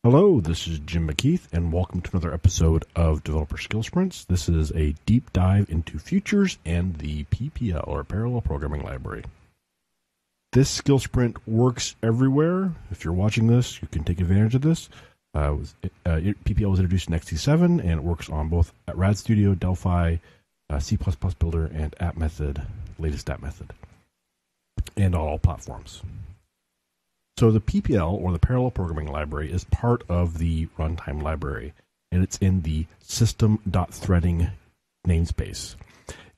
Hello, this is Jim McKeith, and welcome to another episode of Developer Skill Sprints. This is a deep dive into futures and the PPL, or Parallel Programming Library. This skill sprint works everywhere. If you're watching this, you can take advantage of this. PPL was introduced in XE7, and it works on both at RAD Studio, Delphi, C++ Builder, and App Method, latest App Method, and on all platforms. So the PPL, or the Parallel Programming Library, is part of the runtime library, and it's in the system.threading namespace.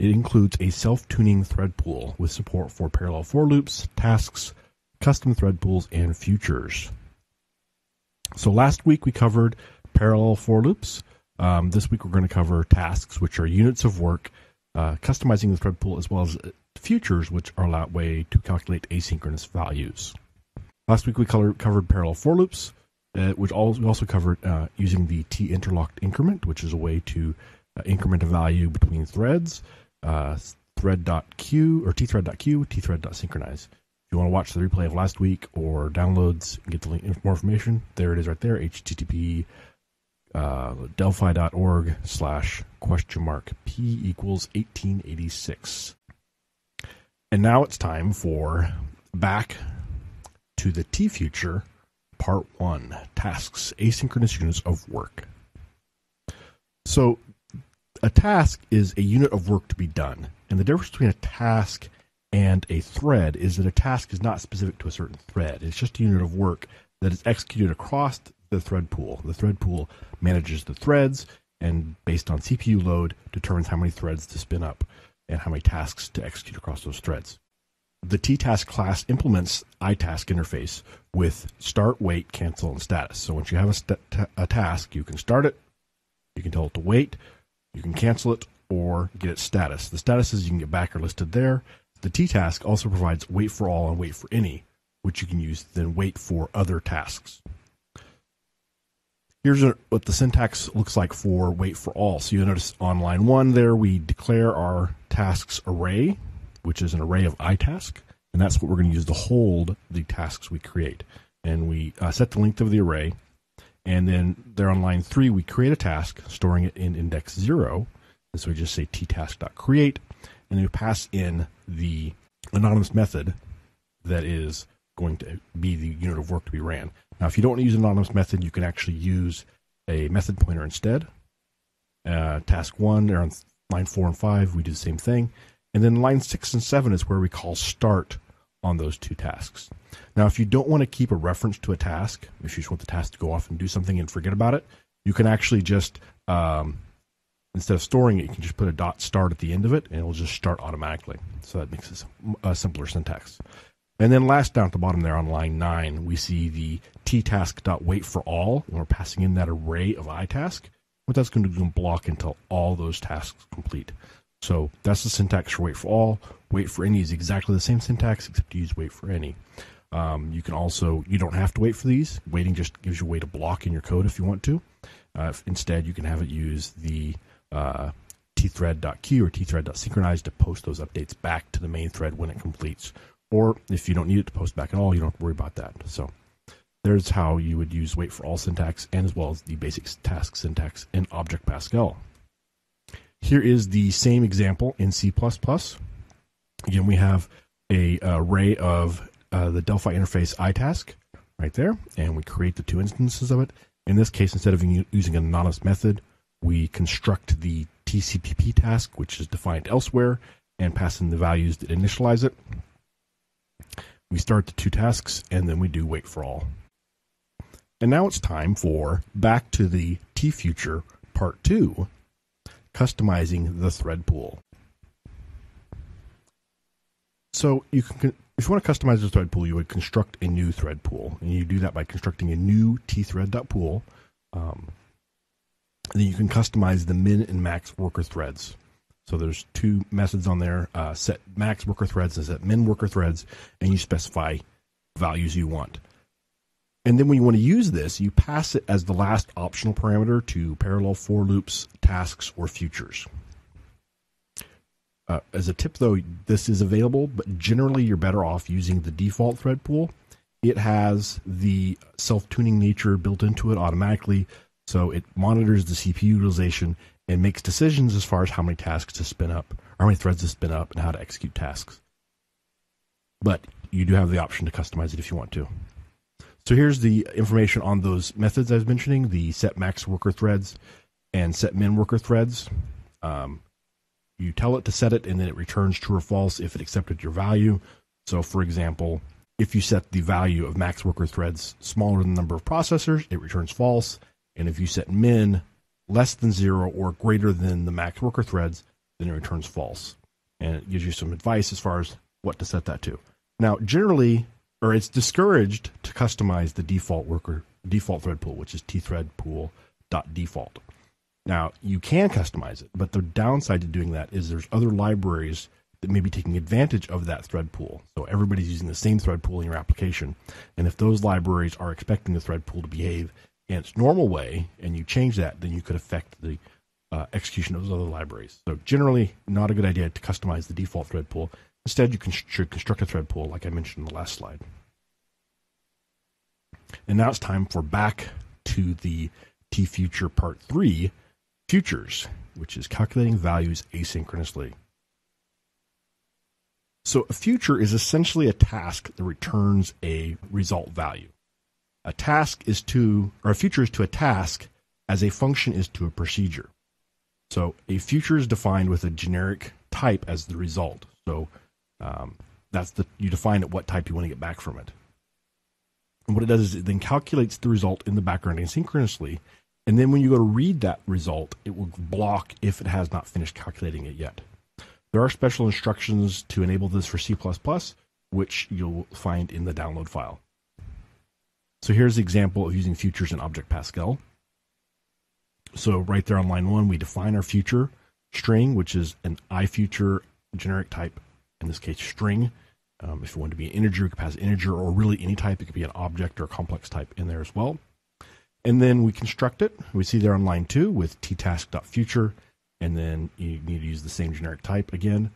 It includes a self-tuning thread pool with support for parallel for loops, tasks, custom thread pools, and futures. So last week we covered parallel for loops. This week we're going to cover tasks, which are units of work, customizing the thread pool, as well as futures, which are a way to calculate asynchronous values. Last week we covered parallel for loops, which we also covered using the t-interlocked increment, which is a way to increment a value between threads, thread.queue or TThread.queue, TThread.synchronize. If you want to watch the replay of last week or downloads and get the link, more information, there it is right there, http delphi.org/?p=1886. And now it's time for back to the T-Future, Part 1, Tasks, Asynchronous Units of Work. So a task is a unit of work to be done. And the difference between a task and a thread is that a task is not specific to a certain thread. It's just a unit of work that is executed across the thread pool. The thread pool manages the threads and, based on CPU load, determines how many threads to spin up and how many tasks to execute across those threads. The T-Task class implements iTask interface with start, wait, cancel, and status. So once you have a task, you can start it, you can tell it to wait, you can cancel it, or get its status. The statuses you can get back are listed there. The T-Task also provides wait for all and wait for any, which you can use to then wait for other tasks. Here's what the syntax looks like for wait for all. So you'll notice on line 1 there, we declare our tasks array, which is an array of iTask, and that's what we're going to use to hold the tasks we create. And we set the length of the array, and then there on line 3, we create a task, storing it in index 0, and so we just say ttask.create, and then we pass in the anonymous method that is going to be the unit of work to be ran. Now, if you don't want to use an anonymous method, you can actually use a method pointer instead. Task 1, there on line 4 and 5, we do the same thing. And then line 6 and 7 is where we call start on those two tasks. Now, if you don't want to keep a reference to a task, if you just want the task to go off and do something and forget about it, you can actually just, instead of storing it, you can just put a .start at the end of it, and it will just start automatically. So that makes it a simpler syntax. And then last down at the bottom there on line 9, we see the ttask.waitForAll, and we're passing in that array of iTask. What that's going to do is block until all those tasks complete. So that's the syntax for wait for all. Wait for any is exactly the same syntax, except you use wait for any. You don't have to wait for these. Waiting just gives you a way to block in your code if you want to. Instead, you can have it use the tthread.queue or tthread.synchronize to post those updates back to the main thread when it completes. Or if you don't need it to post back at all, you don't have to worry about that. So there's how you would use wait for all syntax, and as well as the basic task syntax in Object Pascal. Here is the same example in C++. Again, we have an array of the Delphi interface iTask right there, and we create the two instances of it. In this case, instead of using an anonymous method, we construct the TCPP task, which is defined elsewhere, and pass in the values that initialize it. We start the two tasks, and then we do wait for all. And now it's time for back to the T-Future Part 2, customizing the thread pool. So if you want to customize the thread pool, you would construct a new thread pool, and you do that by constructing a new tthread.pool. Then you can customize the min and max worker threads. So there's two methods on there: set max worker threads and set min worker threads, and you specify values you want. And then when you want to use this, you pass it as the last optional parameter to parallel for loops, tasks, or futures. As a tip, though, this is available, but generally you're better off using the default thread pool. it has the self-tuning nature built into it automatically, so it monitors the CPU utilization and makes decisions as far as how many tasks to spin up, or how many threads to spin up, and how to execute tasks. But you do have the option to customize it if you want to. So here's the information on those methods I was mentioning, the set max worker threads and set min worker threads. You tell it to set it, and then it returns true or false if it accepted your value. So for example, if you set the value of max worker threads smaller than the number of processors, it returns false. And if you set min less than 0 or greater than the max worker threads, then it returns false. And it gives you some advice as far as what to set that to. Now, generally, or it's discouraged to customize the default thread pool, which is tthreadpool.default. Now, you can customize it, but the downside to doing that is there's other libraries that may be taking advantage of that thread pool. So everybody's using the same thread pool in your application. And if those libraries are expecting the thread pool to behave in its normal way, and you change that, then you could affect the execution of those other libraries. So generally, not a good idea to customize the default thread pool. Instead, you should construct a thread pool like I mentioned in the last slide. And now it's time for back to the T-Future Part 3, Futures, which is calculating values asynchronously. So a future is essentially a task that returns a result value. A future is to a task as a function is to a procedure. So a future is defined with a generic type as the result. So you define it what type you want to get back from it. And what it does is it then calculates the result in the background asynchronously. And then when you go to read that result, it will block if it has not finished calculating it yet. There are special instructions to enable this for C++, which you'll find in the download file. So here's the example of using futures in Object Pascal. So right there on line 1, we define our future string, which is an iFuture generic type, in this case string. If you want to be an integer, you can pass integer, or really any type. It could be an object or a complex type in there as well. And then we construct it. We see there on line 2 with ttask.future, and then you need to use the same generic type again.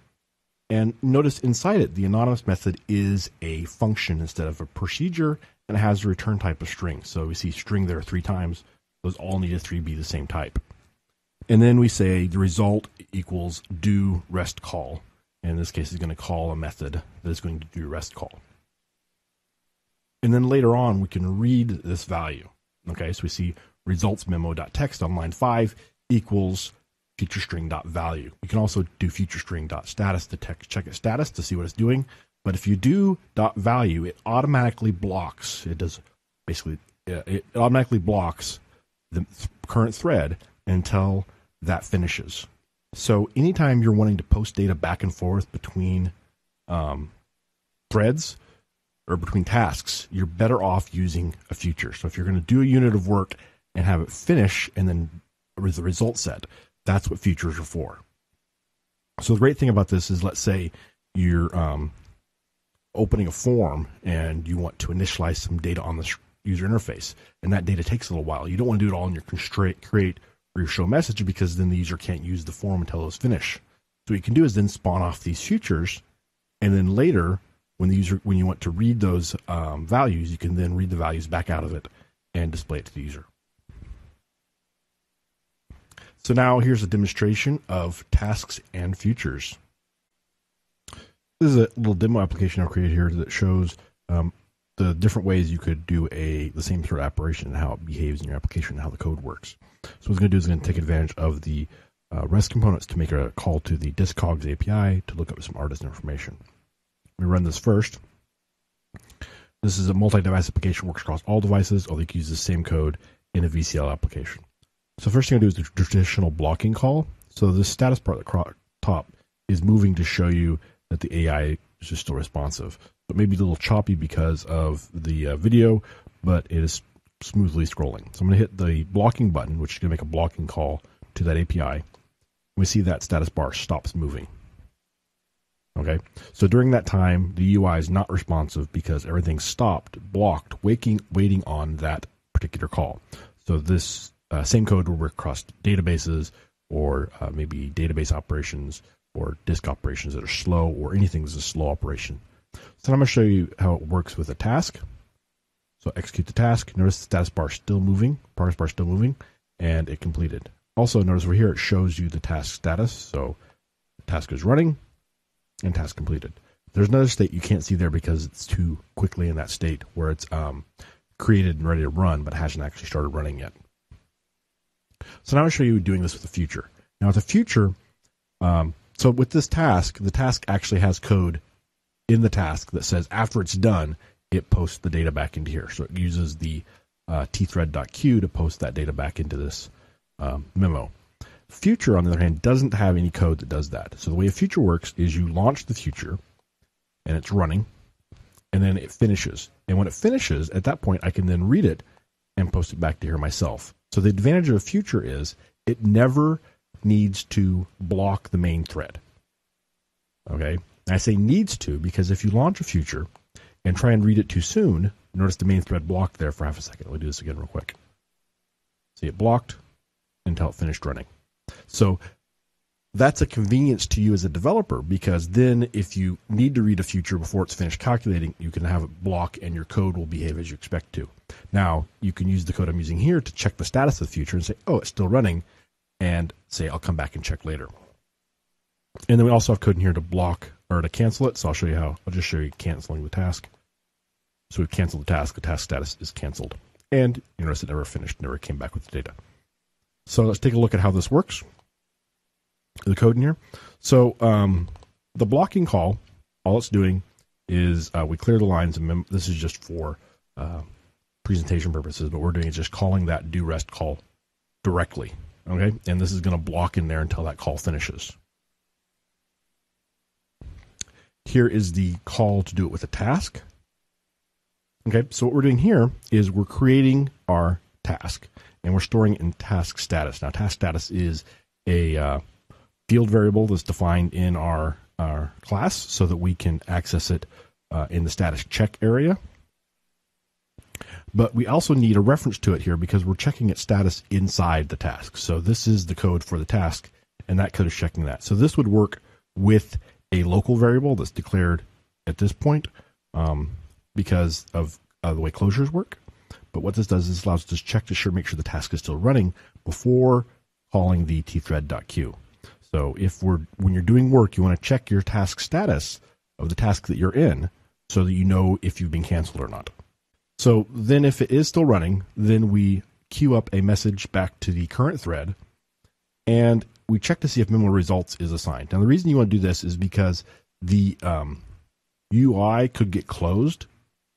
And notice inside it, the anonymous method is a function instead of a procedure, and it has a return type of string. So we see string there 3 times. Those all need to be the same type. And then we say the result equals do rest call. And in this case, it's going to call a method that is going to do rest call. And then later on, we can read this value. Okay, so we see results memo.text on line 5 equals futurestring.value. You can also do futurestring.status to check its status to see what it's doing. But if you do .value, it automatically blocks. It automatically blocks the current thread until that finishes. So anytime you're wanting to post data back and forth between threads or between tasks, you're better off using a future. So if you're going to do a unit of work and have it finish and then with the result set, that's what futures are for. So the great thing about this is, let's say you're opening a form and you want to initialize some data on the user interface, and that data takes a little while. You don't want to do it all in your constraint create or your show message, because then the user can't use the form until it's finished. So what you can do is then spawn off these futures, and then later when you want to read those values, you can then read the values back out of it and display it to the user. So now here's a demonstration of tasks and futures. This is a little demo application I've created here that shows the different ways you could do the same sort of operation and how it behaves in your application and how the code works. So what it's going to do is it's going to take advantage of the REST components to make a call to the Discogs API to look up some artist information. Let me run this first. This is a multi-device application, works across all devices, or they can use the same code in a VCL application. So first thing I'm going to do is the traditional blocking call. So the status part at the top is moving to show you that the AI is just still responsive. But maybe a little choppy because of the video, but it is smoothly scrolling. So I'm going to hit the blocking button, which is going to make a blocking call to that API. We see that status bar stops moving. Okay, so during that time, the UI is not responsive because everything stopped, blocked, waiting on that particular call. So this same code will work across databases, or maybe database operations or disk operations that are slow, or anything that's a slow operation. So I'm going to show you how it works with a task. So execute the task. Notice the status bar still moving, progress bar still moving, and it completed. Also, notice over here it shows you the task status. So task is running and task completed. There's another state you can't see there because it's too quickly in that state where it's created and ready to run, but hasn't actually started running yet. So now I'll show you doing this with the future. Now with the future, so with this task, the task actually has code in the task that says after it's done, it posts the data back into here. So it uses the TThread.Queue to post that data back into this memo. Future, on the other hand, doesn't have any code that does that. So the way a future works is you launch the future, and it's running, and then it finishes. And when it finishes, at that point, I can then read it and post it back to here myself. So the advantage of a future is it never needs to block the main thread. Okay? And I say needs to because if you launch a future and try and read it too soon, notice the main thread blocked there for half a second. Let me do this again real quick. See, it blocked until it finished running. So that's a convenience to you as a developer because then if you need to read a future before it's finished calculating, you can have it block and your code will behave as you expect to. Now, you can use the code I'm using here to check the status of the future and say, oh, it's still running, and say, I'll come back and check later. And then we also have code in here to block or to cancel it. So I'll show you how. I'll just show you canceling the task. So we've canceled the task status is canceled. And you notice it never finished, never came back with the data. So let's take a look at how this works. The code in here. So the blocking call, all it's doing is we clear the lines. And this is just for presentation purposes, but we're doing is just calling that do rest call directly. Okay, and this is going to block in there until that call finishes. Here is the call to do it with a task. Okay, so what we're doing here is we're creating our task, and we're storing in task status. Now, task status is a field variable that's defined in our class so that we can access it in the status check area. But we also need a reference to it here because we're checking its status inside the task. So this is the code for the task, and that code is checking that. So this would work with a local variable that's declared at this point because of the way closures work. But what this does is this allows us to check to make sure the task is still running before calling the tthread.queue. So when you're doing work, you want to check your task status of the task that you're in so that you know if you've been canceled or not. So then if it is still running, then we queue up a message back to the current thread, and we check to see if memo results is assigned. Now, the reason you want to do this is because the UI could get closed,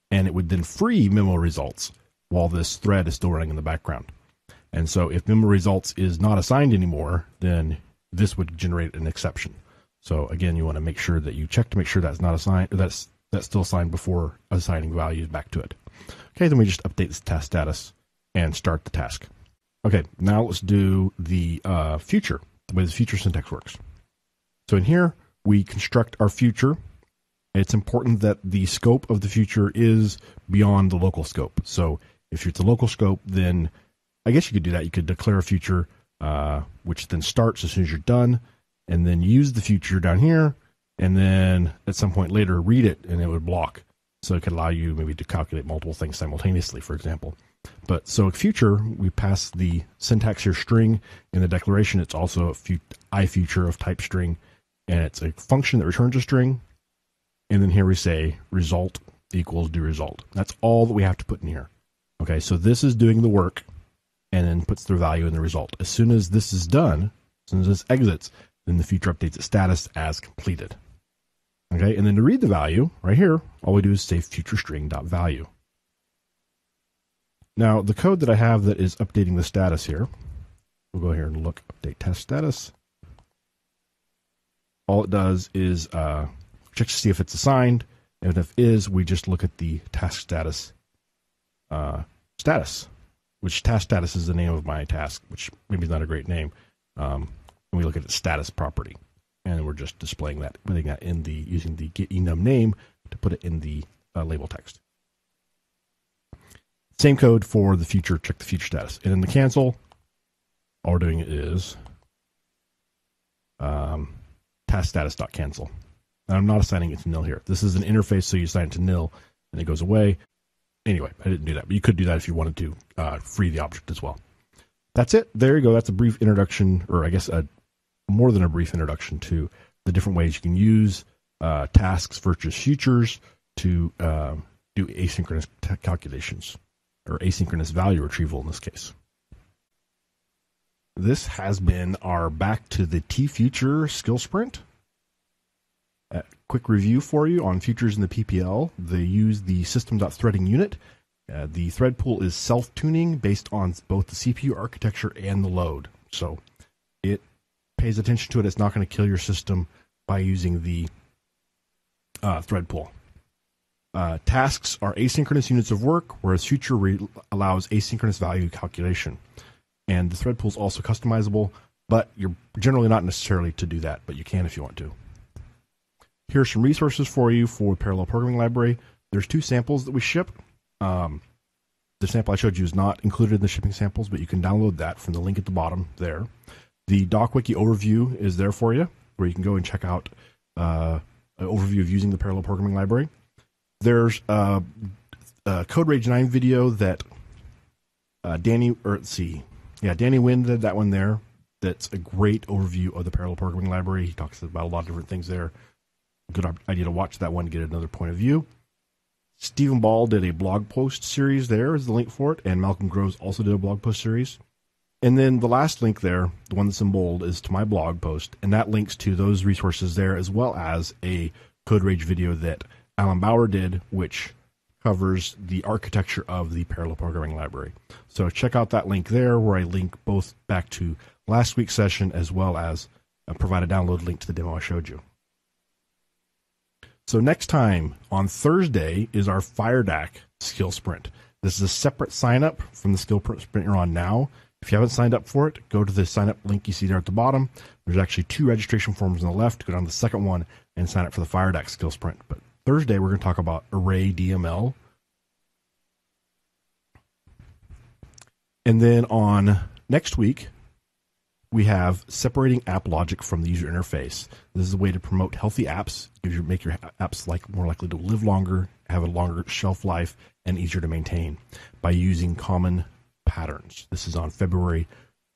and it would then free memo results while this thread is still running in the background. And so if memo results is not assigned anymore, then this would generate an exception. So again, you want to make sure that you check to make sure that's not assigned, or that's still assigned before assigning values back to it. Okay, then we just update this task status and start the task. Okay, now let's do the future, the way the future syntax works. So in here, we construct our future. It's important that the scope of the future is beyond the local scope. So if it's a local scope, then I guess you could do that. You could declare a future, which then starts as soon as you're done, and then use the future down here, and then at some point later read it, and it would block. So it could allow you maybe to calculate multiple things simultaneously, for example. But so a future, we pass the syntax here string in the declaration. It's also a iFuture of type string, and it's a function that returns a string. And then here we say result equals do result. That's all that we have to put in here. Okay, so this is doing the work and then puts the value in the result. As soon as this is done, as soon as this exits, then the future updates its status as completed. Okay, and then to read the value, right here, all we do is say future string.value. Now, the code that I have that is updating the status here, we'll go here and look, update test status. All it does is check to see if it's assigned, and if it is, we just look at the task status which task status is the name of my task, which maybe is not a great name. And we look at its status property, and we're just displaying that, putting that in using the get_enum name to put it in the label text. Same code for the future, check the future status. And in the cancel, all we're doing is task status.cancel. And I'm not assigning it to nil here. This is an interface, so you assign it to nil, and it goes away. anyway, I didn't do that, but you could do that if you wanted to free the object as well. That's it. There you go. That's a brief introduction, or I guess more than a brief introduction to the different ways you can use tasks versus futures to do asynchronous calculations, or asynchronous value retrieval in this case. This has been our back to the T-Future skill sprint. A quick review for you on futures in the PPL. They use the system.threading unit. The Threadpool is self-tuning based on both the CPU architecture and the load. So it pays attention to it. It's not going to kill your system by using the Threadpool. Tasks are asynchronous units of work, whereas future allows asynchronous value calculation. And the Threadpool is also customizable, but you're generally not necessarily to do that, but you can if you want to. Here's some resources for you for Parallel Programming Library. There's 2 samples that we ship. The sample I showed you is not included in the shipping samples, but you can download that from the link at the bottom there. The DocWiki overview is there for you, where you can go and check out an overview of using the Parallel Programming Library. There's a Code Rage 9 video that Danny Wynn did that one there. That's a great overview of the Parallel Programming Library. He talks about a lot of different things there. Good idea to watch that one to get another point of view. Stephen Ball did a blog post series. There is the link for it, and Malcolm Groves also did a blog post series. And then the last link there, the one that's in bold, is to my blog post, and that links to those resources there, as well as a Code Rage video that Alan Bauer did, which covers the architecture of the Parallel Programming Library. So check out that link there, where I link both back to last week's session, as well as provide a download link to the demo I showed you. So next time, on Thursday, is our FireDAC skill sprint. This is a separate sign-up from the skill sprint you're on now. If you haven't signed up for it, go to the sign-up link you see there at the bottom. There's actually 2 registration forms on the left. Go down to the second one and sign up for the FireDAC skill sprint. But Thursday, we're going to talk about array DML. And then on next week, we have separating app logic from the user interface. This is a way to promote healthy apps, make your apps more likely to live longer, have a longer shelf life, and easier to maintain by using common patterns. This is on February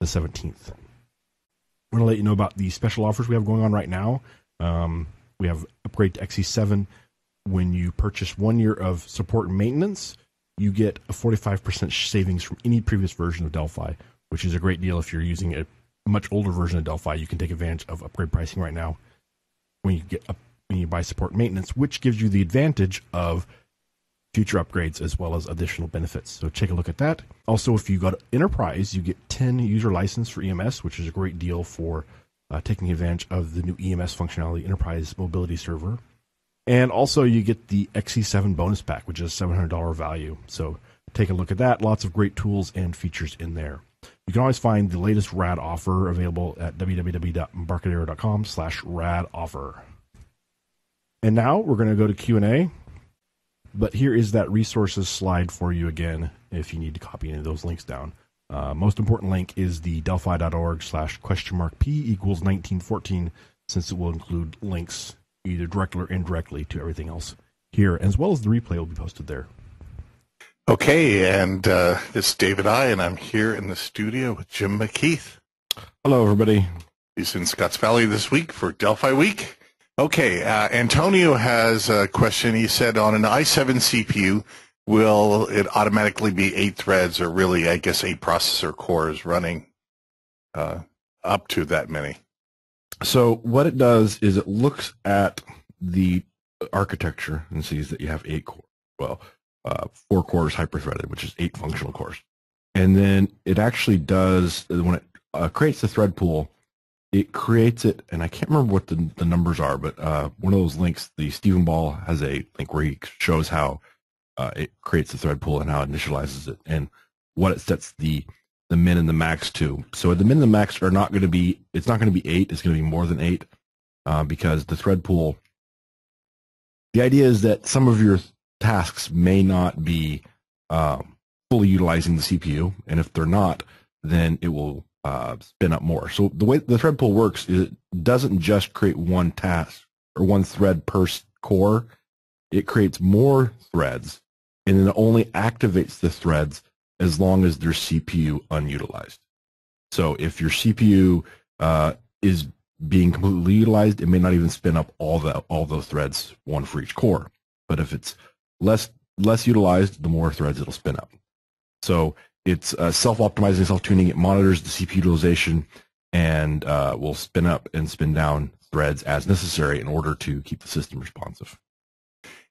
the 17th. I'm going to let you know about the special offers we have going on right now. We have upgrade to XE7. When you purchase 1 year of support and maintenance, you get a 45% savings from any previous version of Delphi, which is a great deal if you're using a much older version of Delphi. You can take advantage of upgrade pricing right now when you buy support and maintenance, which gives you the advantage of future upgrades as well as additional benefits. So take a look at that. Also, if you go to Enterprise, you get 10 user license for EMS, which is a great deal for taking advantage of the new EMS functionality, Enterprise Mobility Server. And also you get the XE7 bonus pack, which is a $700 value. So take a look at that. Lots of great tools and features in there. You can always find the latest RAD offer available at www.embarcadero.com/RAD offer. And now we're going to go to Q&A. But here is that resources slide for you again if you need to copy any of those links down. Most important link is the delphi.org/?p=1914, since it will include links either directly or indirectly to everything else here, as well as the replay will be posted there. Okay, and it's David I, and I'm here in the studio with Jim McKeith. Hello, everybody. He's in Scotts Valley this week for Delphi Week. Okay, Antonio has a question. He said, on an i7 CPU, will it automatically be 8 threads, or really, I guess, 8 processor cores running up to that many? So what it does is it looks at the architecture and sees that you have 8 cores. Well, 4 cores hyper-threaded, which is 8 functional cores. And then it actually does, when it creates the thread pool, it creates it, and I can't remember what the numbers are, but one of those links, the Stephen Ball has a link where he shows how it creates the thread pool and how it initializes it and what it sets the min and the max to. So the min and the max are not going to be, it's not going to be 8, it's going to be more than 8 because the thread pool, the idea is that some of your tasks may not be fully utilizing the CPU, and if they're not, then it will spin up more. So the way the thread pool works is it doesn't just create one task or one thread per core. It creates more threads, and then it only activates the threads as long as there's CPU unutilized. So if your CPU is being completely utilized, it may not even spin up all those threads, one for each core. But if it's less utilized, the more threads it'll spin up. So it's self-optimizing, self-tuning. It monitors the CPU utilization and will spin up and spin down threads as necessary in order to keep the system responsive.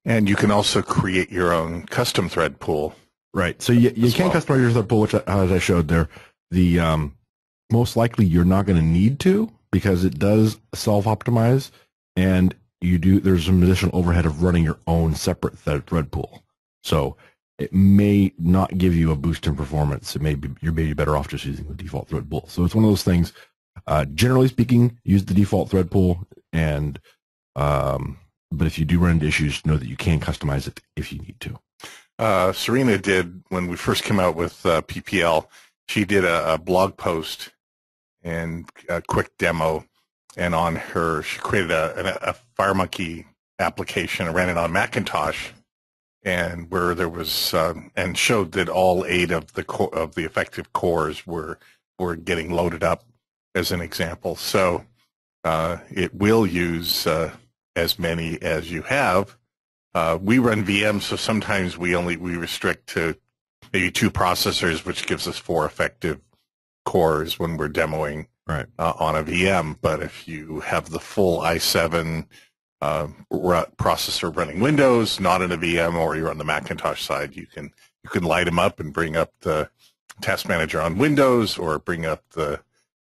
And you can also create your own custom thread pool. Right. So you can customize your thread pool, which, as I showed there, the most likely you're not going to need to, because it does self-optimize, and there's some additional overhead of running your own separate thread pool. So it may not give you a boost in performance. You're maybe better off just using the default thread pool. So it's one of those things. Generally speaking, use the default thread pool, and but if you do run into issues, know that you can customize it if you need to. Serena did, when we first came out with PPL, she did a blog post and a quick demo, and on her, she created a FireMonkey application and ran it on Macintosh, and where there was and showed that all 8 of the effective cores were getting loaded up as an example. So it will use as many as you have. We run VMs, so sometimes we restrict to maybe 2 processors, which gives us 4 effective cores when we're demoing on a VM. But if you have the full i7 processor running Windows, not in a VM, or you're on the Macintosh side, you can light them up and bring up the task manager on Windows, or bring up the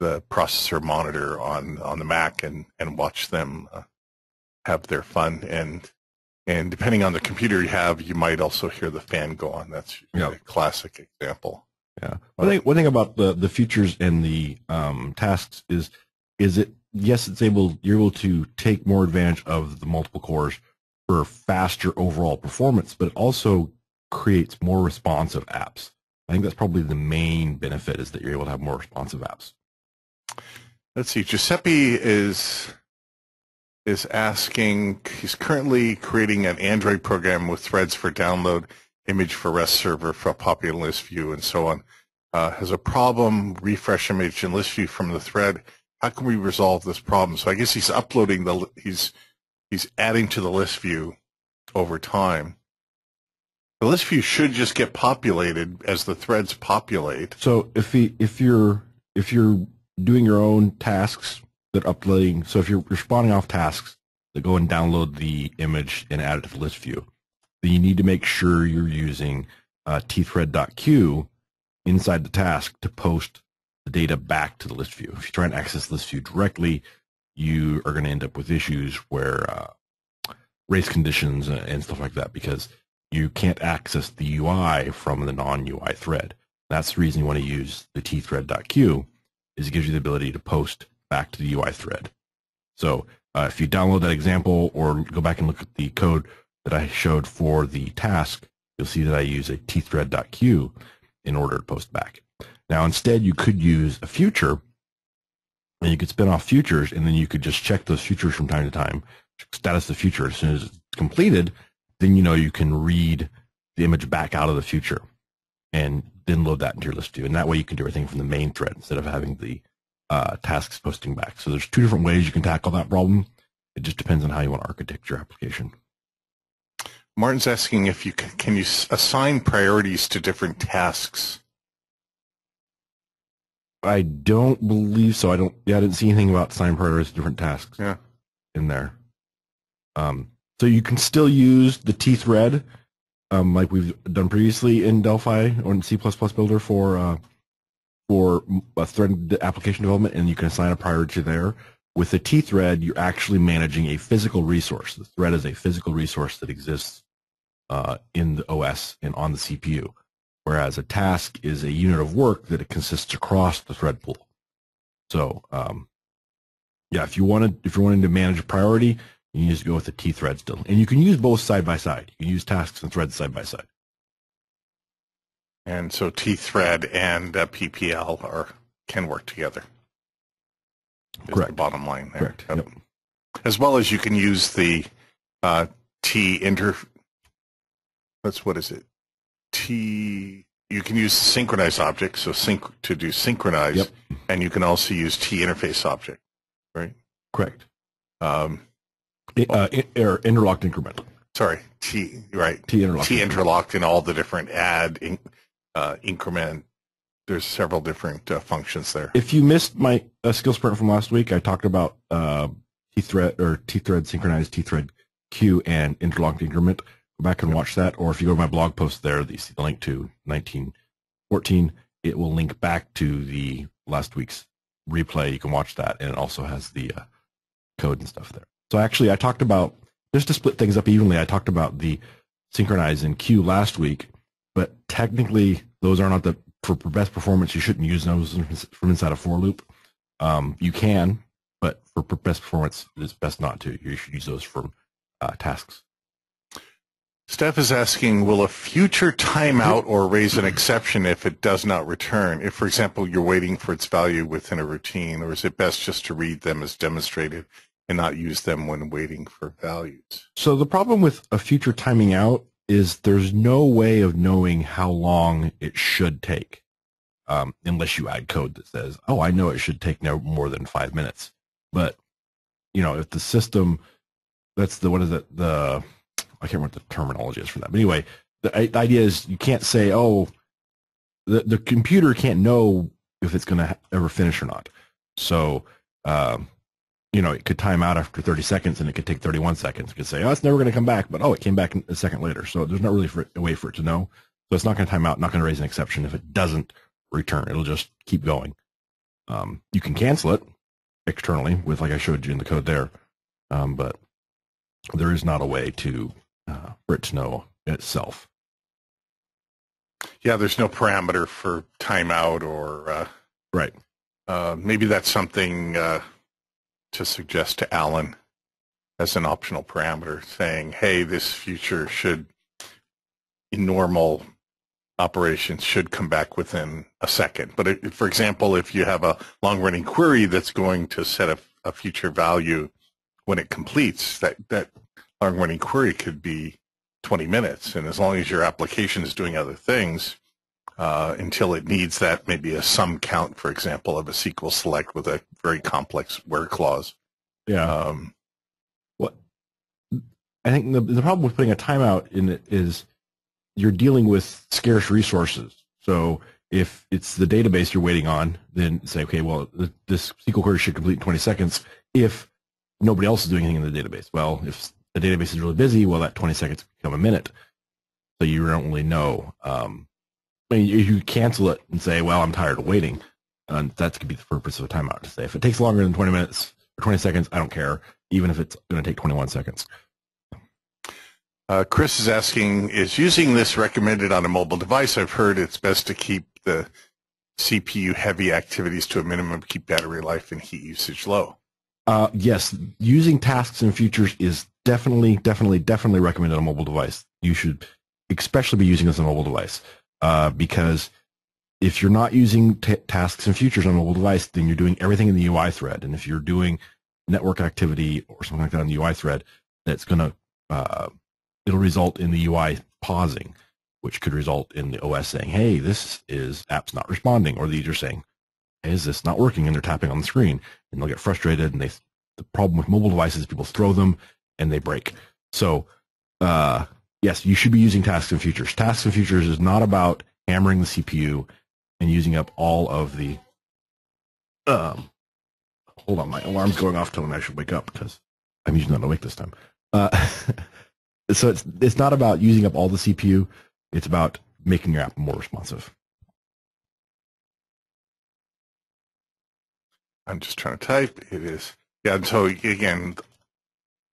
processor monitor on the Mac and watch them have their fun. And depending on the computer you have, you might also hear the fan go on. That's a classic example. Yeah. One thing about the features and the tasks is it, yes, you're able to take more advantage of the multiple cores for faster overall performance, but it also creates more responsive apps. I think that's probably the main benefit, is that you're able to have more responsive apps. Let's see. Giuseppe is asking, he's currently creating an Android program with threads for download, image for REST server, for popular list view, and so on. Has a problem, refresh image and list view from the thread. How can we resolve this problem? So I guess he's uploading he's adding to the list view over time. The list view should just get populated as the threads populate. So if you're doing your own tasks that are uploading, so if you're spawning off tasks that go and download the image and add it to the list view, then you need to make sure you're using TThread.Queue inside the task to post the data back to the list view. If you try and access list view directly, you are going to end up with issues where race conditions and stuff like that, because you can't access the UI from the non-UI thread. That's the reason you want to use the TThread.Queue, is it gives you the ability to post back to the UI thread. So if you download that example or go back and look at the code that I showed for the task, you'll see that I use a TThread.Queue in order to post back. Now, instead, you could use a future, and you could spin off futures, and then you could just check those futures from time to time, status the future. As soon as it's completed, then you can read the image back out of the future and then load that into your list view. And that way you can do everything from the main thread instead of having the tasks posting back. So there's 2 different ways you can tackle that problem. It just depends on how you want to architect your application. Martin's asking if you can you assign priorities to different tasks? I don't believe so. I didn't see anything about assign priorities to different tasks in there. So you can still use the TThread, like we've done previously in Delphi or in C++ Builder for a thread application development, and you can assign a priority there. With the TThread, you're actually managing a physical resource. The thread is a physical resource that exists in the OS and on the CPU, whereas a task is a unit of work that it consists across the thread pool. So, if you're wanting to manage a priority, you need to go with the TThread still, and you can use both side by side. You can use tasks and threads side by side. And so TThread and PPL can work together. Correct. The bottom line there. Correct. Yep. As well as you can use the what is it? You can use synchronize object, so to do synchronize, Yep. and you can also use T-interface object, right? Correct. Interlocked incremental. Sorry, right. T-interlocked in all the different add, increment. There's several different functions there. If you missed my skill sprint from last week, I talked about TThread Synchronize, TThread Queue, and interlocked increment. Go back and watch that, or if you go to my blog post there, you see the link to 1914. It will link back to the last week's replay. You can watch that, and it also has the code and stuff there. So actually, I talked about, just to split things up evenly, I talked about the Synchronize and Queue last week, but technically those are not for best performance. You shouldn't use those from inside a for loop. You can, but for best performance, it's best not to. You should use those from tasks. Steph is asking, will a future timeout or raise an exception if it does not return? If, for example, you're waiting for its value within a routine, or is it best just to read them as demonstrated and not use them when waiting for values? So the problem with a future timing out is there's no way of knowing how long it should take, unless you add code that says, oh, I know it should take no more than 5 minutes. But, if the system, I can't remember what the terminology is for that. But anyway, the idea is you can't say, oh, the computer can't know if it's going to ever finish or not. So, it could time out after 30 seconds and it could take 31 seconds. It could say, oh, it's never going to come back, but oh, it came back a second later. So there's not really a way for it to know. So it's not going to time out, not going to raise an exception if it doesn't return. It'll just keep going. You can cancel it externally with, like I showed you in the code there, but there is not a way for it to know itself. Yeah, there's no parameter for timeout or right. Maybe that's something to suggest to Alan as an optional parameter, saying, hey, this feature should, in normal operations, should come back within a second. But for example, if you have a long-running query that's going to set a future value when it completes, that long-running query could be 20 minutes. And as long as your application is doing other things, until it needs that, maybe a sum count, for example, of a SQL select with a very complex where clause. Yeah. I think the problem with putting a timeout in it is you're dealing with scarce resources. So if it's the database you're waiting on, then say, okay, well, this SQL query should complete in 20 seconds if nobody else is doing anything in the database. Well, if the database is really busy, well, that 20 seconds become a minute. So you don't really know. You cancel it and say, well, I'm tired of waiting. And that could be the purpose of a timeout, to say, if it takes longer than 20 minutes or 20 seconds, I don't care, even if it's going to take 21 seconds. Chris is asking, is using this recommended on a mobile device? I've heard it's best to keep the CPU-heavy activities to a minimum, keep battery life and heat usage low. Yes, using tasks and features is definitely recommended on a mobile device. You should especially be using this on a mobile device, because if you're not using tasks and features on a mobile device, then you're doing everything in the UI thread. And if you're doing network activity or something like that on the UI thread, that's going to it'll result in the UI pausing, which could result in the OS saying, hey, this app's not responding, or the user saying, hey, is this not working? And they're tapping on the screen, and they'll get frustrated. And the problem with mobile devices is people throw them and they break. So yes, you should be using tasks and features. Tasks and features is not about hammering the CPU and using up all of the hold on, my alarm's going off telling me I should wake up because I'm usually not awake this time. So it's not about using up all the CPU. It's about making your app more responsive. I'm just trying to type. It is. Yeah, and so again,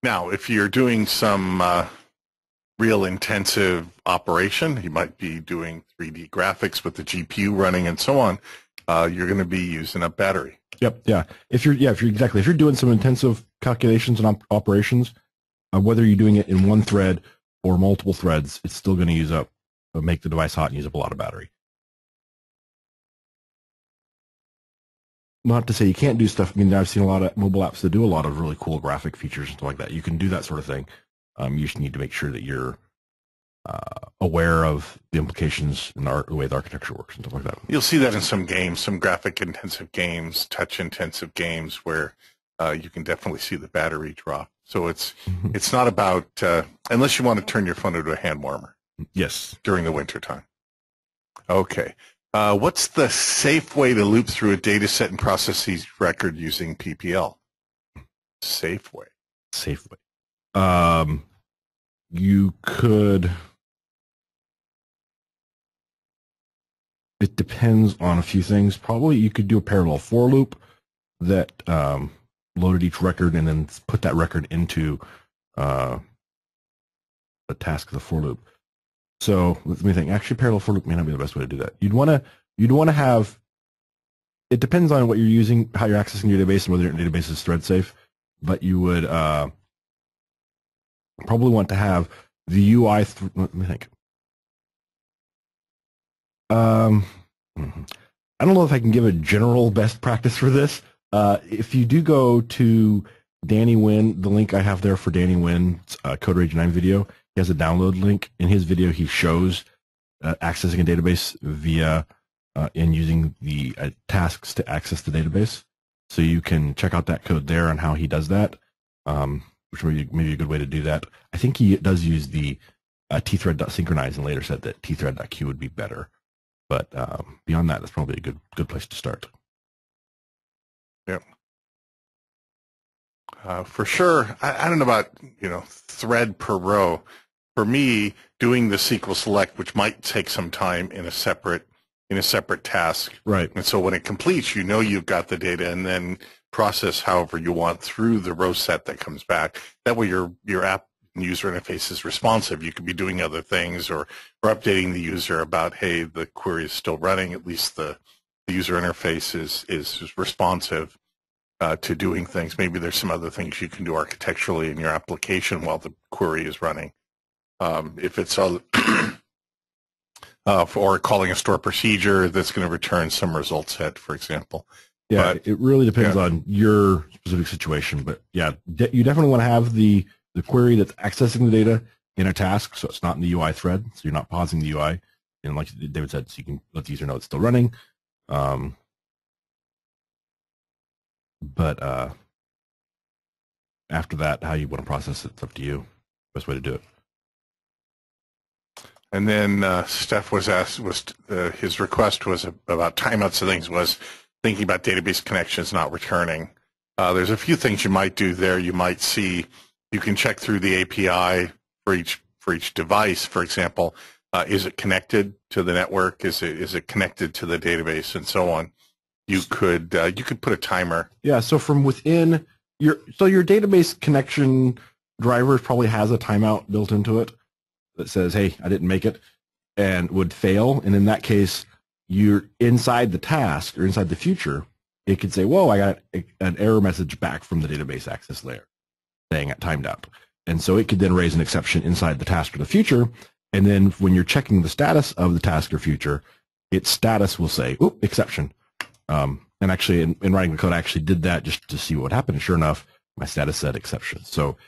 now if you're doing some real intensive operation, you might be doing 3D graphics with the GPU running and so on, you're going to be using up battery. Yep. Yeah. If you're doing some intensive calculations and operations, whether you're doing it in one thread or multiple threads, it's still going to make the device hot and use up a lot of battery. Not to say you can't do stuff. I mean, I've seen a lot of mobile apps that do a lot of really cool graphic features and stuff like that. You can do that sort of thing. You just need to make sure that you're aware of the implications in the way the architecture works and stuff like that. You'll see that in some games, some graphic-intensive games, touch-intensive games, where you can definitely see the battery drop. So it's not about unless you want to turn your phone into a hand warmer. Yes, during the wintertime. Okay. What's the safe way to loop through a data set and process each record using PPL? Safe way. Safe way. You could. It depends on a few things. Probably you could do a parallel for loop that loaded each record and then put that record into the task of the for loop. So let me think. Actually, parallel for loop may not be the best way to do that. You'd want to have. It depends on what you're using, how you're accessing your database, and whether your database is thread safe. But you would probably want to have the UI. Let me think. I don't know if I can give a general best practice for this. If you do go to Danny Wynn, the link I have there for Danny Wynn's Code Rage 9 video, he has a download link. In his video, he shows accessing a database via and using the tasks to access the database. So you can check out that code there on how he does that, which may be a good way to do that. I think he does use the TThread.synchronize and later said that TThread.Queue would be better. But beyond that, that's probably a good place to start. Yeah. For sure. I don't know about, thread per row. For me, doing the SQL select, which might take some time in a separate task. Right. And so when it completes, you've got the data, and then process however you want through the row set that comes back. That way your app user interface is responsive. You could be doing other things or updating the user about, hey, the query is still running. At least the user interface is responsive to doing things. Maybe there's some other things you can do architecturally in your application while the query is running. If it's or calling a store procedure that's going to return some result set, for example. Yeah, but it really depends on your specific situation. But yeah, you definitely want to have the query that's accessing the data in a task, so it's not in the UI thread, so you're not pausing the UI. And like David said, so you can let the user know it's still running. But after that, how you want to process it, it's up to you. Best way to do it. And then Steph was asked, his request was about timeouts and things, was thinking about database connections not returning. There's a few things you might do there. You might see, you can check through the API for each device, for example. Is it connected to the network? Is it connected to the database, and so on? You could put a timer. Yeah. So from within your database connection driver probably has a timeout built into it that says, "Hey, I didn't make it," and would fail. And in that case, you're inside the task or inside the future. It could say, "Whoa, I got an error message back from the database access layer saying it timed out," and so it could then raise an exception inside the task or the future. And then when you're checking the status of the task or future, its status will say, "Oop, exception." And actually, in writing the code, I actually did that just to see what happened. And sure enough, my status said exception. So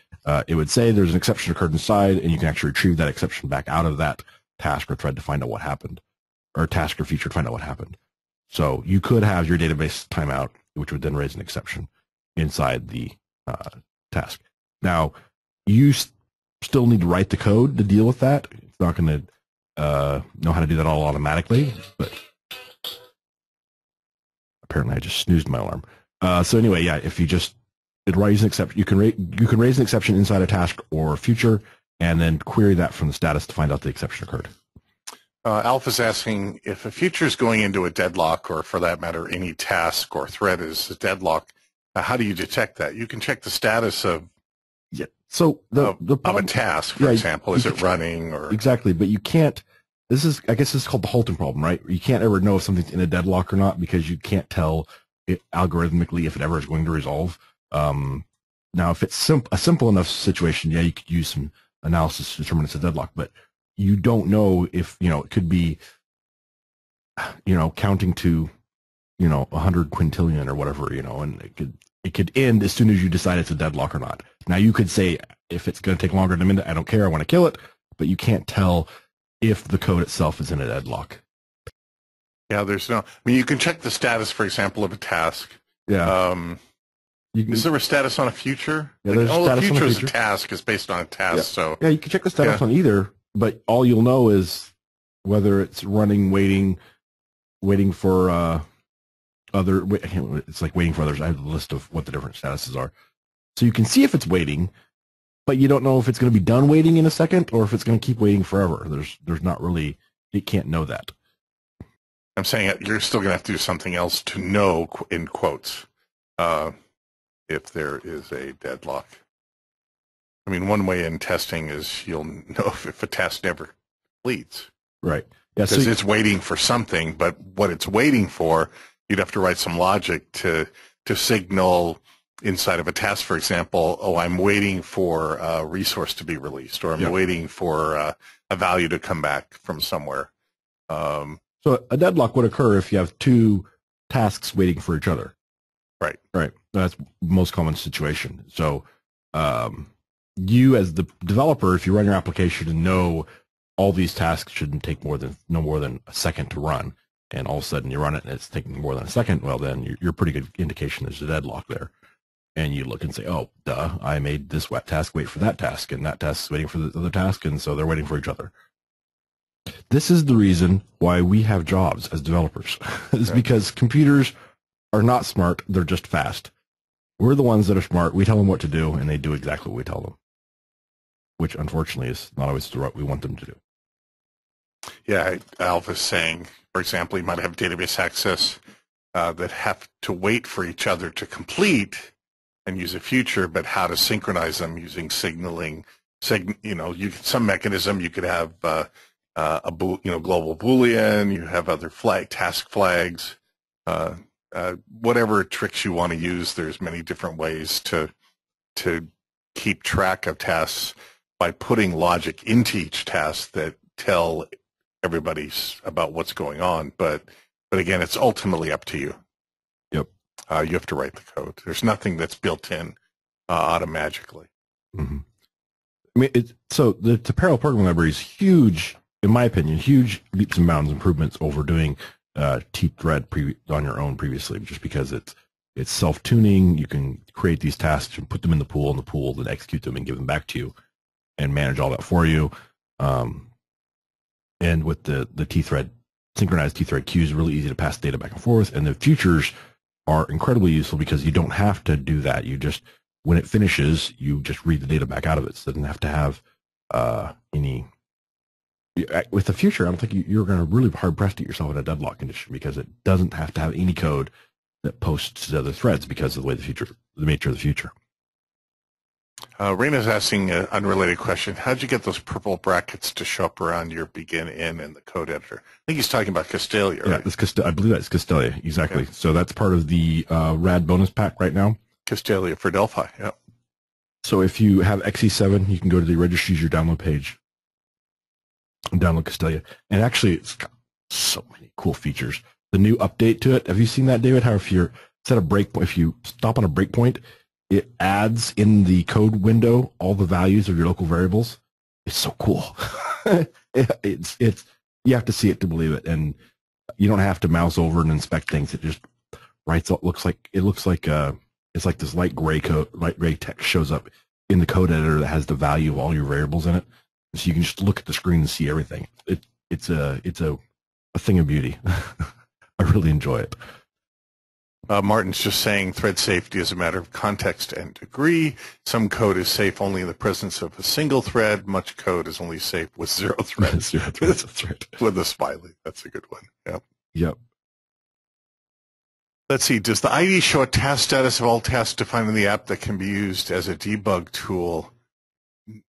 it would say there's an exception occurred inside, and you can actually retrieve that exception back out of that task or thread to find out what happened, or task or feature to find out what happened. So you could have your database timeout, which would then raise an exception inside the task. Now, you still need to write the code to deal with that. It's not going to know how to do that all automatically, but apparently I just snoozed my alarm. So anyway, yeah, if you just raise an exception, you can raise an exception inside a task or future, and then query that from the status to find out the exception occurred. Alpha's asking if a feature is going into a deadlock, or for that matter, any task or thread is a deadlock. How do you detect that? You can check the status of So the of a task, for example, is it running or exactly? But you can't. I guess this is called the halting problem, right? You can't ever know if something's in a deadlock or not because you can't tell it algorithmically if it ever is going to resolve. Now, if it's a simple enough situation, yeah, you could use some analysis to determine it's a deadlock, but you don't know if, it could be, counting to, 100 quintillion or whatever, and it could end as soon as you decide it's a deadlock or not. Now, you could say, if it's going to take longer than a minute, I don't care, I want to kill it. but you can't tell if the code itself is in a deadlock. Yeah, there's no. I mean, you can check the status, for example, of a task. Yeah. Is there a status on a future? Yeah, there's a status future on a is feature. a task. It's based on a task. Yeah. So yeah, you can check the status on either, but all you'll know is whether it's running, waiting for other. It's like waiting for others. I have the list of what the different statuses are, so you can see if it's waiting, but you don't know if it's going to be done waiting in a second or if it's going to keep waiting forever. There's not really. It can't know that. I'm saying you're still going to have to do something else to know, in quotes, if there is a deadlock. I mean, one way in testing is you'll know if a task never completes. Right. Yeah, because it's waiting for something, but what it's waiting for, you'd have to write some logic to signal inside of a task, for example, oh, I'm waiting for a resource to be released, or I'm waiting for a value to come back from somewhere. So a deadlock would occur if you have two tasks waiting for each other. Right. Right. That's the most common situation. So you as the developer, if you run your application and know all these tasks shouldn't take no more than a second to run, and all of a sudden you run it and it's taking more than a second, well, then you're a pretty good indication there's a deadlock there. And you look and say, oh, duh, I made this task wait for that task, and that task is waiting for the other task, and so they're waiting for each other. This is the reason why we have jobs as developers. It's because computers are not smart, they're just fast. We're the ones that are smart. We tell them what to do, and they do exactly what we tell them, which unfortunately is not always what we want them to do. Yeah, Alf is saying, for example, you might have database access that have to wait for each other to complete and use a future, but how to synchronize them using signaling. Some mechanism. You could have global Boolean. You have other task flags. Whatever tricks you want to use, there's many different ways to keep track of tasks by putting logic into each task that tell everybody about what's going on. But again, it's ultimately up to you. Yep. You have to write the code. There's nothing that's built in automatically. Mm-hmm. I mean, so the parallel programming library is huge, in my opinion, huge leaps and bounds improvements over doing TThread on your own previously, just because it's self-tuning. You can create these tasks and put them in the pool, and the pool then execute them and give them back to you and manage all that for you. And with the TThread, synchronized TThread Queue is really easy to pass data back and forth, and the futures are incredibly useful because you don't have to do that. You just, when it finishes, you just read the data back out of it. So it doesn't have to have any. With the future, I don't think you're going to really hard pressed to get yourself in a deadlock condition because it doesn't have to have any code that posts to other threads because of the way the nature of the future. Raina's asking an unrelated question. How'd you get those purple brackets to show up around your begin in and the code editor? I think he's talking about Castelia, right? Yeah, I believe that's Castelia, exactly. Okay. So that's part of the RAD bonus pack right now. Castelia for Delphi, yeah. So if you have XE7, you can go to the Register User download page and download Castelia. And actually, it's got so many cool features. The new update to it, have you seen that, David? How if you stop on a breakpoint, it adds in the code window all the values of your local variables. It's so cool. It's you have to see it to believe it, and you don't have to mouse over and inspect things. It just writes. It looks like it's like this light gray text shows up in the code editor that has the value of all your variables in it, so you can just look at the screen and see everything. It's a thing of beauty. I really enjoy it. Martin's just saying thread safety is a matter of context and degree. Some code is safe only in the presence of a single thread. Much code is only safe with zero threads. Zero threads, that's right. With a smiley. That's a good one. Yep. Yep. Let's see. Does the ID show a task status of all tasks defined in the app that can be used as a debug tool?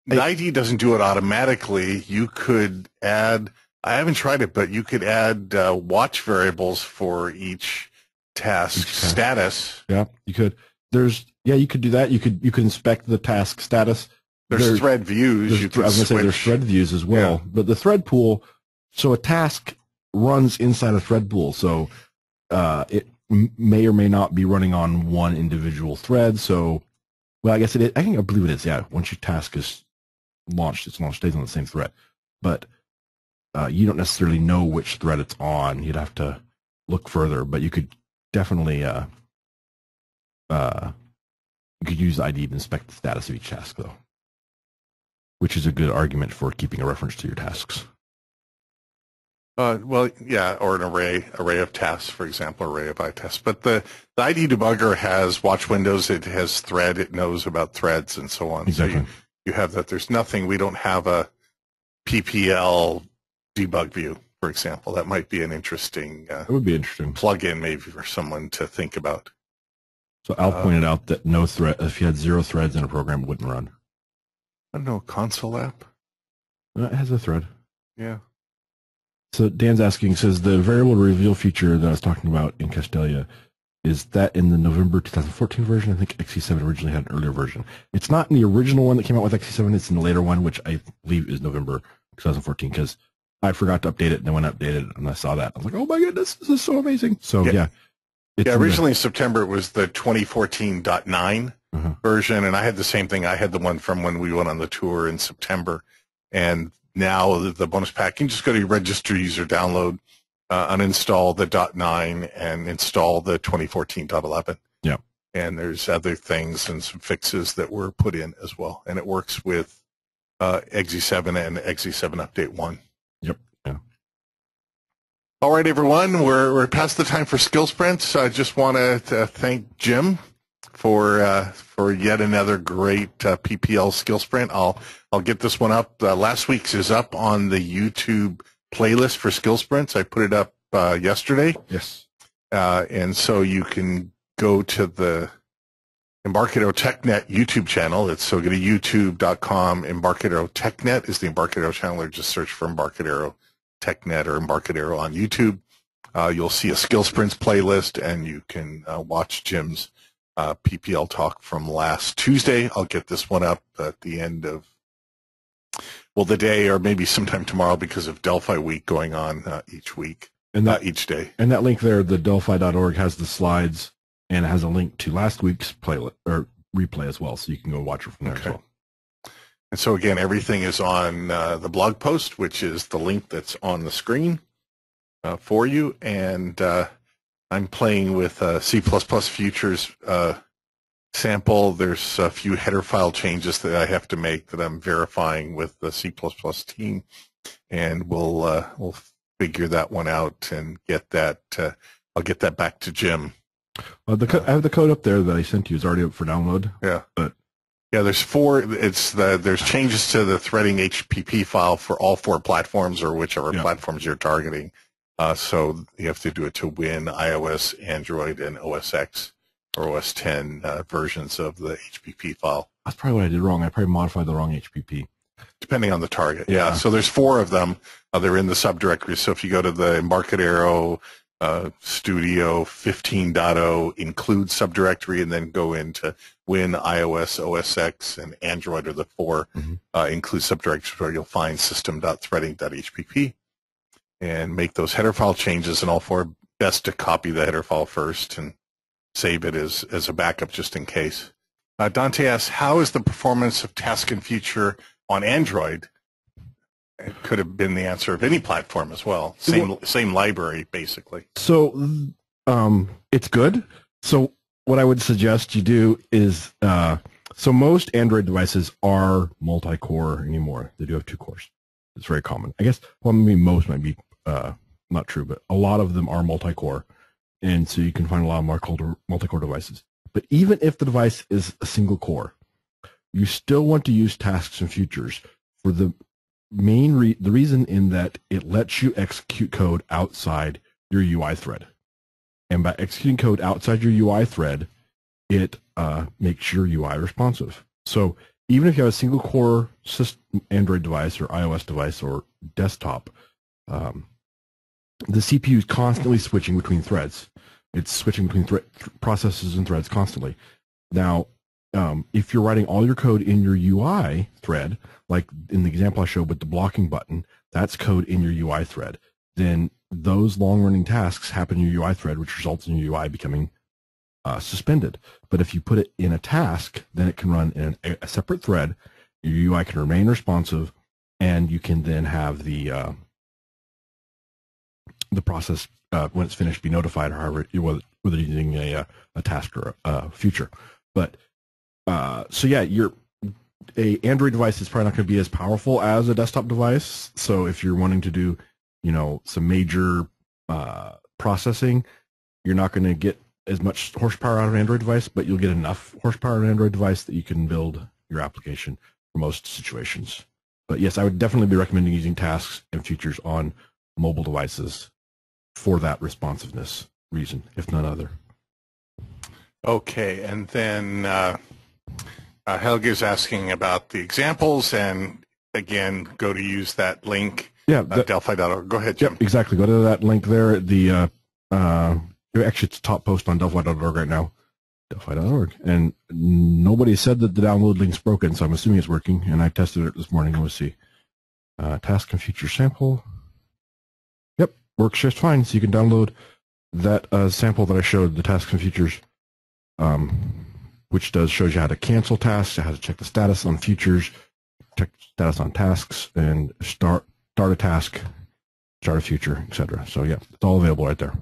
The ID doesn't do it automatically. You could add, I haven't tried it, but you could add watch variables for each task status. Yeah, you could. You could do that. You could inspect the task status. There's thread views. I was going to say there's thread views as well. Yeah. But the thread pool, so a task runs inside a thread pool. So it may or may not be running on one individual thread. So, well, I guess it is. I believe it is. Yeah. Once your task is launched, it's launched stays on the same thread. But you don't necessarily know which thread it's on. You'd have to look further, but you could definitely you could use the ID to inspect the status of each task, though, which is a good argument for keeping a reference to your tasks. Well, yeah, or an array of tasks, for example, array of iTests. But the ID debugger has watch windows, it has thread, it knows about threads and so on. Exactly. So you have that. There's nothing, we don't have a PPL debug view, for example. That might be an interesting That would be interesting plug-in maybe for someone to think about. So Al pointed out that no thread, if you had 0 threads in a program, it wouldn't run. I don't know, console app? It has a thread. Yeah. So Dan's asking, says the variable reveal feature that I was talking about in Castelia, is that in the November 2014 version? I think XE7 originally had an earlier version. It's not in the original one that came out with XE7. It's in the later one, which I believe is November 2014, because I forgot to update it, and then when I updated it, and I saw that, I was like, oh my goodness, this is so amazing. So yeah. Originally in September, it was the 2014.9 version, and I had the same thing. I had the one from when we went on the tour in September, and now the bonus pack, you can just go to your register user download, uninstall the .9 and install the 2014.11. Yeah. And there's other things and some fixes that were put in as well. And it works with XE7 and XE7 Update 1. Yep. Yeah. All right, everyone, we're past the time for skill sprints. I just want to thank Jim for yet another great PPL skill sprint. I'll get this one up. Last week's is up on the YouTube playlist for skill sprints. I put it up yesterday. Yes. And so you can go to the Embarcadero TechNet YouTube channel. So go to youtube.com. Embarcadero TechNet is the Embarcadero channel, or just search for Embarcadero TechNet or Embarcadero on YouTube. You'll see a skill sprints playlist, and you can watch Jim's PPL talk from last Tuesday. I'll get this one up at the end of, well, the day, or maybe sometime tomorrow, because of Delphi week going on each week, and each day. And that link there, the Delphi.org, has the slides, and it has a link to last week's playlist or replay as well, so you can go watch it from there as well. And so again, everything is on the blog post, which is the link that's on the screen for you. And I'm playing with C++ Futures sample. There's a few header file changes that I have to make that I'm verifying with the C++ team, and we'll figure that one out and get that. I'll get that back to Jim. I have the code up there that I sent you. It's already up for download. Yeah, but yeah, there's there's changes to the threading HPP file for all 4 platforms, or whichever platforms you're targeting. So you have to do it to Win, iOS, Android, and OS X or OS 10 versions of the HPP file. That's probably what I did wrong. I probably modified the wrong HPP. Depending on the target, yeah. So there's 4 of them. They're in the subdirectory. So if you go to the Embarcadero Studio 15.0 include subdirectory, and then go into Win, iOS, OS X, and Android are the 4 include subdirectories, where you'll find system.threading.hpp. and make those header file changes in all 4. Best to copy the header file first and save it as a backup just in case. Dante asks, how is the performance of task and feature on Android? It could have been the answer of any platform as well. Same library, basically. So it's good. So what I would suggest you do is, so most Android devices are multi-core anymore. They do have 2 cores. It's very common. I guess, well, maybe most might be not true, but a lot of them are multi-core. And so you can find a lot of multi-core devices. But even if the device is a single core, you still want to use tasks and features for the the reason in that it lets you execute code outside your UI thread. And by executing code outside your UI thread, it makes your UI responsive. So even if you have a single core Android device or iOS device or desktop, the CPU is constantly switching between threads. It's switching between processes and threads constantly. Now, if you're writing all your code in your UI thread, like in the example I showed with the blocking button, that's code in your UI thread. Then those long-running tasks happen in your UI thread, which results in your UI becoming suspended. But if you put it in a task, then it can run in a separate thread, your UI can remain responsive, and you can then have the process when it's finished be notified, or however, whether you're using a task or a feature. But so yeah, a Android device is probably not going to be as powerful as a desktop device. So if you're wanting to do, some major processing, you're not going to get as much horsepower out of an Android device, but you'll get enough horsepower on an Android device that you can build your application for most situations. But yes, I would definitely be recommending using tasks and features on mobile devices for that responsiveness reason, if none other. Okay, and then Helge is asking about the examples, and again, go to use that link, Delphi.org. Go ahead, Jim. Yep, exactly. Go to that link there. Actually, it's a top post on Delphi.org right now, Delphi.org. And nobody said that the download link's broken, so I'm assuming it's working, and I tested it this morning. Let's see. Task and feature sample. Yep, works just fine. So you can download that sample that I showed, the tasks and features, which shows you how to cancel tasks, how to check the status on features, check the status on tasks, and start a task, start a feature, etc. So yeah, it's all available right there.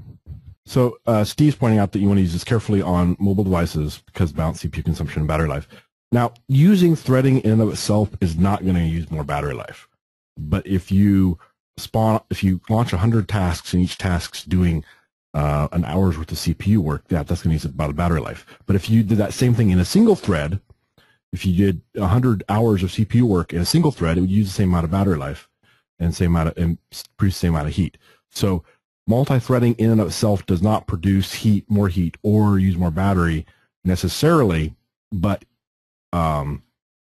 So Steve's pointing out that you want to use this carefully on mobile devices because of balanced CPU consumption and battery life. Now, using threading in and of itself is not going to use more battery life. But if you launch 100 tasks and each task's doing an hour's worth of CPU work, that's going to use about a battery life. But if you did that same thing in a single thread, if you did 100 hours of CPU work in a single thread, it would use the same amount of battery life and produce the same amount of heat. So multi-threading in and of itself does not produce more heat, or use more battery necessarily, but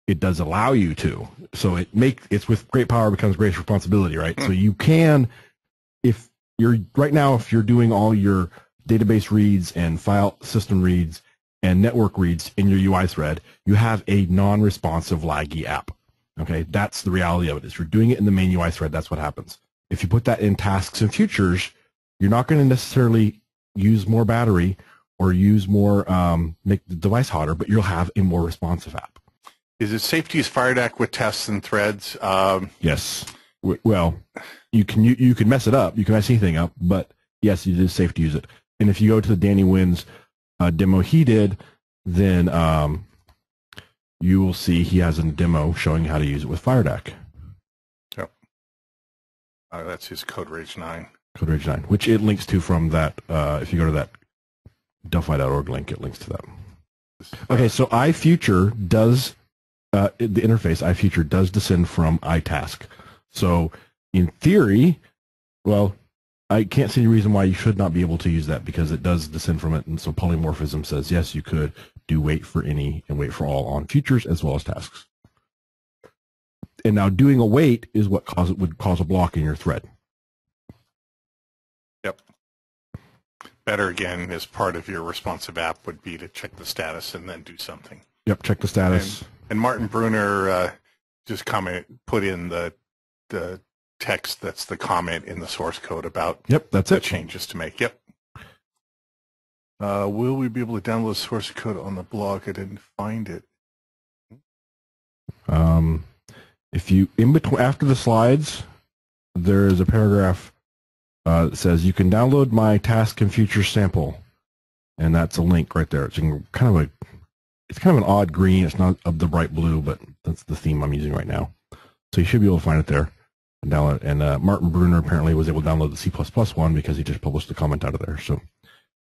it does allow you to. So it's with great power becomes great responsibility, right? So you can, if you're doing all your database reads and file system reads and network reads in your UI thread, you have a non-responsive laggy app. Okay, that's the reality of it. If you're doing it in the main UI thread, that's what happens. If you put that in tasks and features, you're not going to necessarily use more battery or use more, make the device hotter, but you'll have a more responsive app. Is it safe to use FireDAC with tests and threads? Yes. Well, you can mess it up. You can mess anything up, but yes, it is safe to use it. And if you go to the Danny Wynn's demo he did, then you will see he has a demo showing how to use it with FireDAC. Yep. That's his Code Rage 9. Code Rage 9, which it links to from that, if you go to that Delphi.org link, it links to that. Okay, so iFuture does, the interface iFuture does descend from iTask. So in theory, well, I can't see any reason why you should not be able to use that because it does descend from it. And so polymorphism says, yes, you could do wait for any and wait for all on features as well as tasks. And now doing a wait is what would cause a block in your thread. Yep. Better, again, as part of your responsive app would be to check the status and then do something. Yep, check the status. And Martin Bruner just put in the text that's the comment in the source code about that's the it. Changes to make. Yep. Will we be able to download source code on the blog? I didn't find it. If you after the slides, there is a paragraph that says you can download my task and feature sample, and that's a link right there. It's kind of an odd green. It's not of the bright blue, but that's the theme I'm using right now. So you should be able to find it there and download it. And Martin Bruner apparently was able to download the C++ one because he just published the comment out of there. So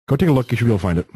go take a look. You should be able to find it.